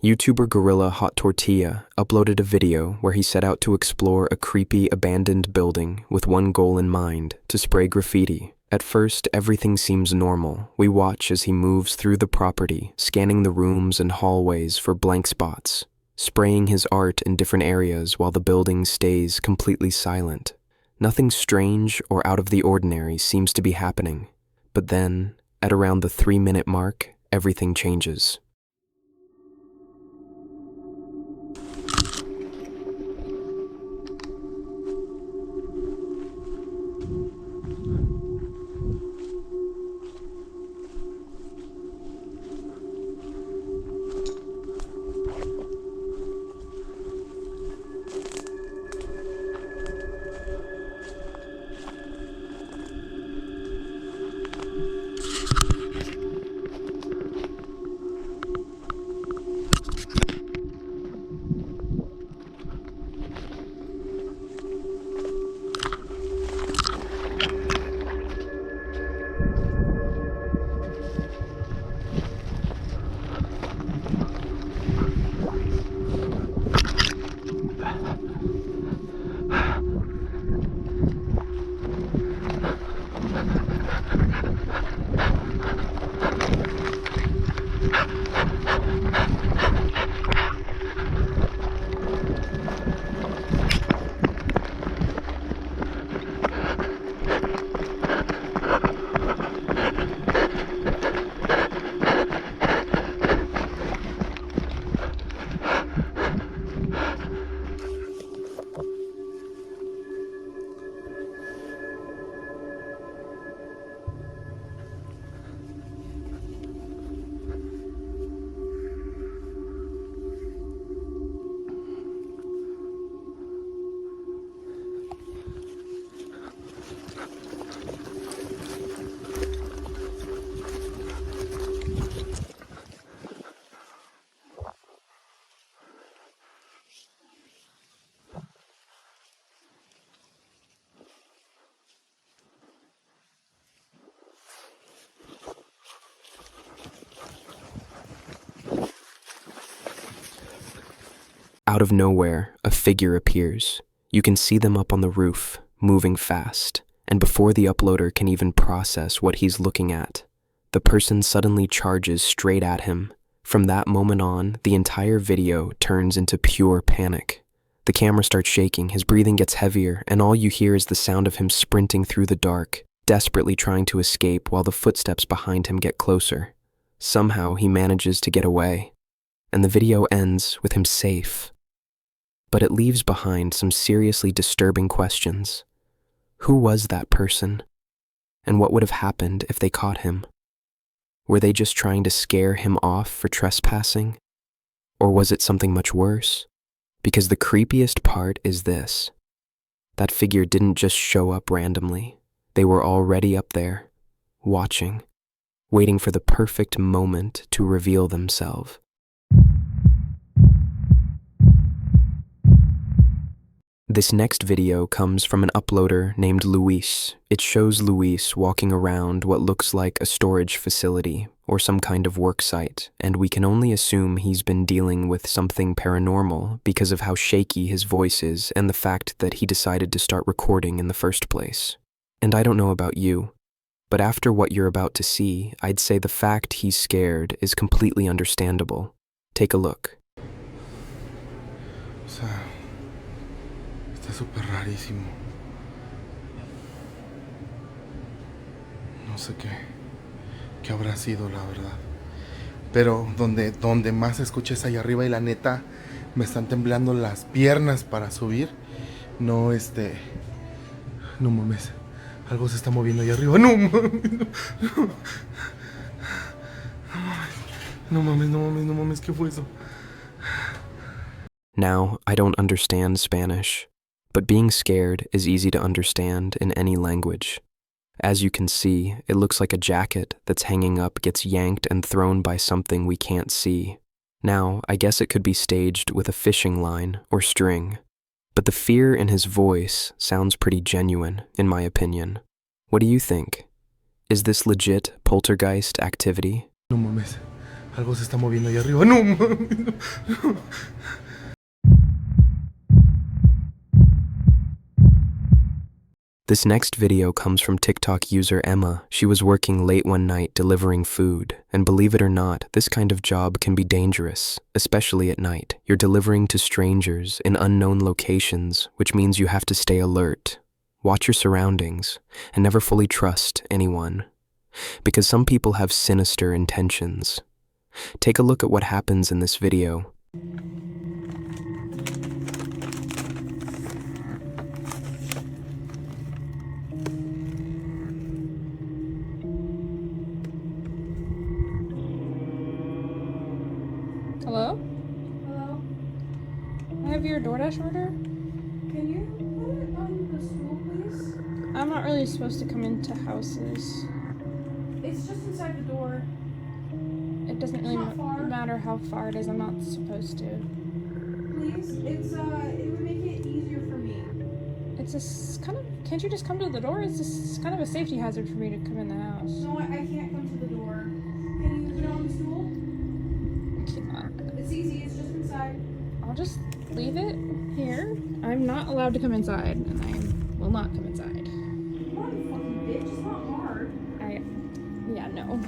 YouTuber Gorilla Hot Tortilla uploaded a video where he set out to explore a creepy, abandoned building with one goal in mind: to spray graffiti. At first, everything seems normal. We watch as he moves through the property, scanning the rooms and hallways for blank spots, spraying his art in different areas while the building stays completely silent. Nothing strange or out of the ordinary seems to be happening. But then, at around the 3-minute mark, everything changes. Out of nowhere, a figure appears. You can see them up on the roof, moving fast, and before the uploader can even process what he's looking at, the person suddenly charges straight at him. From that moment on, the entire video turns into pure panic. The camera starts shaking, his breathing gets heavier, and all you hear is the sound of him sprinting through the dark, desperately trying to escape while the footsteps behind him get closer. Somehow he manages to get away, and the video ends with him safe. But it leaves behind some seriously disturbing questions. Who was that person? And what would have happened if they caught him? Were they just trying to scare him off for trespassing? Or was it something much worse? Because the creepiest part is this: that figure didn't just show up randomly. They were already up there, watching, waiting for the perfect moment to reveal themselves. This next video comes from an uploader named Luis. It shows Luis walking around what looks like a storage facility or some kind of work site, and we can only assume he's been dealing with something paranormal because of how shaky his voice is and the fact that he decided to start recording in the first place. And I don't know about you, but after what you're about to see, I'd say the fact he's scared is completely understandable. Take a look. Está súper rarísimo. No sé qué habrá sido, la verdad. Pero donde más escuches allá arriba, y la neta me están temblando las piernas para subir. No mames. Algo se está moviendo allá arriba. No mames. No mames, ¿qué fue eso? Now, I don't understand Spanish, but being scared is easy to understand in any language. As you can see, it looks like a jacket that's hanging up gets yanked and thrown by something we can't see. Now, I guess it could be staged with a fishing line or string, but the fear in his voice sounds pretty genuine, in my opinion. What do you think? Is this legit poltergeist activity? No mames. Algo se está moviendo ahí arriba. No mames. This next video comes from TikTok user Emma. She was working late one night delivering food, and believe it or not, this kind of job can be dangerous, especially at night. You're delivering to strangers in unknown locations, which means you have to stay alert, watch your surroundings, and never fully trust anyone, because some people have sinister intentions. Take a look at what happens in this video. Hello? Hello? I have your DoorDash order. Can you put it on the stool, please? I'm not really supposed to come into houses. It's just inside the door. It doesn't really not far. matter how far it is. I'm not supposed to. Please? It would make it easier for me. It's just kind of. Can't you just come to the door? It's just kind of a safety hazard for me to come in the house. No, I can't come to the door. Can you put it on the stool? It's easy, it's just inside. I'll just leave it here. I'm not allowed to come inside, and I will not come inside. Come on, you fucking bitch, it's not hard. Yeah, no.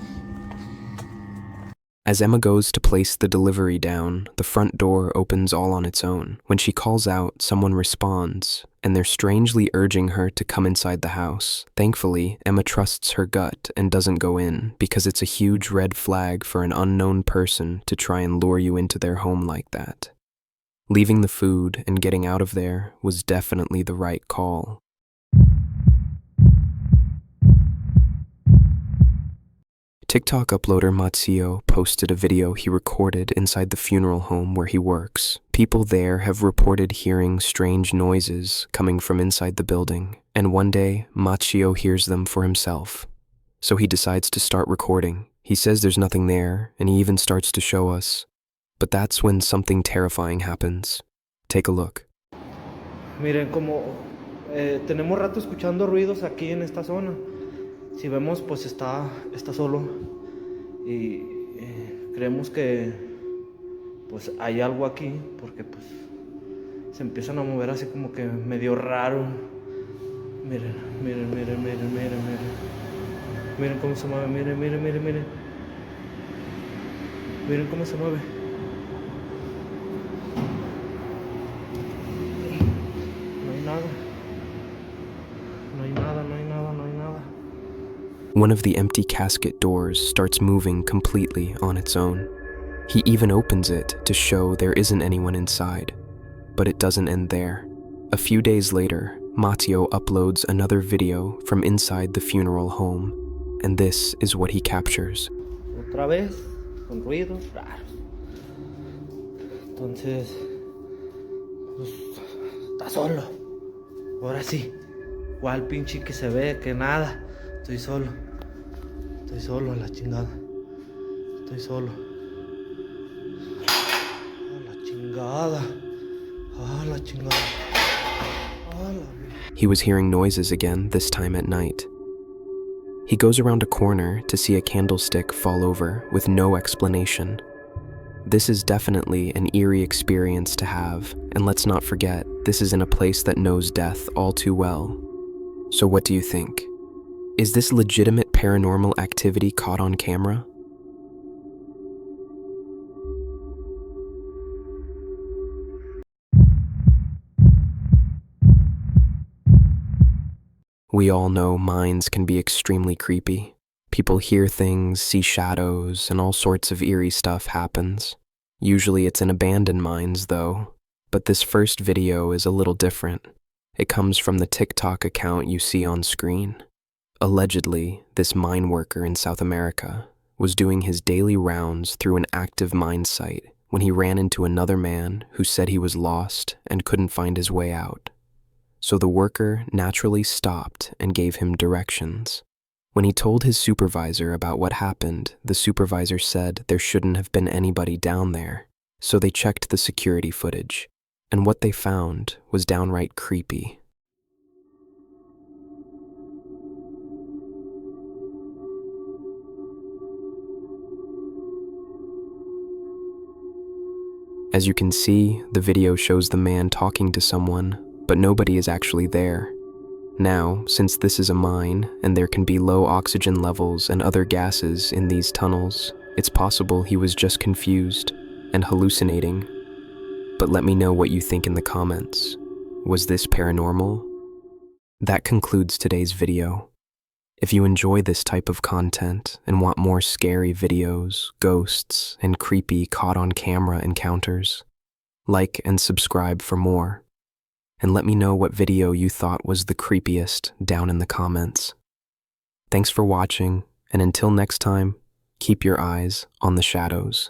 As Emma goes to place the delivery down, the front door opens all on its own. When she calls out, someone responds, and they're strangely urging her to come inside the house. Thankfully, Emma trusts her gut and doesn't go in, because it's a huge red flag for an unknown person to try and lure you into their home like that. Leaving the food and getting out of there was definitely the right call. TikTok uploader Matsio posted a video he recorded inside the funeral home where he works. People there have reported hearing strange noises coming from inside the building, and one day, Matsio hears them for himself. So he decides to start recording. He says there's nothing there, and he even starts to show us. But that's when something terrifying happens. Take a look. Miren, como tenemos rato escuchando ruidos aquí en esta zona. Si vemos, pues está solo y creemos que pues hay algo aquí porque pues se empiezan a mover así como que medio raro. Miren, miren, miren, miren, miren, miren. Miren cómo se mueve, miren, miren, miren, miren. Miren cómo se mueve. No hay nada. No hay nada, no hay nada, no hay nada. One of the empty casket doors starts moving completely on its own. He even opens it to show there isn't anyone inside. But it doesn't end there. A few days later, Matteo uploads another video from inside the funeral home, and this is what he captures. Otra vez, con ruidos raros. Entonces, pues, está solo. Ahora sí. ¿Cuál pinche que se ve? Que nada. Estoy solo. Estoy solo, a la chingada. Estoy solo. A la chingada. A la chingada. A la... He was hearing noises again, this time at night. He goes around a corner to see a candlestick fall over with no explanation. This is definitely an eerie experience to have, and let's not forget, this is in a place that knows death all too well. So what do you think? Is this legitimate paranormal activity caught on camera? We all know minds can be extremely creepy. People hear things, see shadows, and all sorts of eerie stuff happens. Usually it's in abandoned mines, though. But this first video is a little different. It comes from the TikTok account you see on screen. Allegedly, this mine worker in South America was doing his daily rounds through an active mine site when he ran into another man who said he was lost and couldn't find his way out. So the worker naturally stopped and gave him directions. When he told his supervisor about what happened, the supervisor said there shouldn't have been anybody down there. So they checked the security footage, and what they found was downright creepy. As you can see, the video shows the man talking to someone, but nobody is actually there. Now, since this is a mine and there can be low oxygen levels and other gases in these tunnels, it's possible he was just confused and hallucinating. But let me know what you think in the comments. Was this paranormal? That concludes today's video. If you enjoy this type of content and want more scary videos, ghosts, and creepy caught-on-camera encounters, like and subscribe for more. And let me know what video you thought was the creepiest down in the comments. Thanks for watching, and until next time, keep your eyes on the shadows.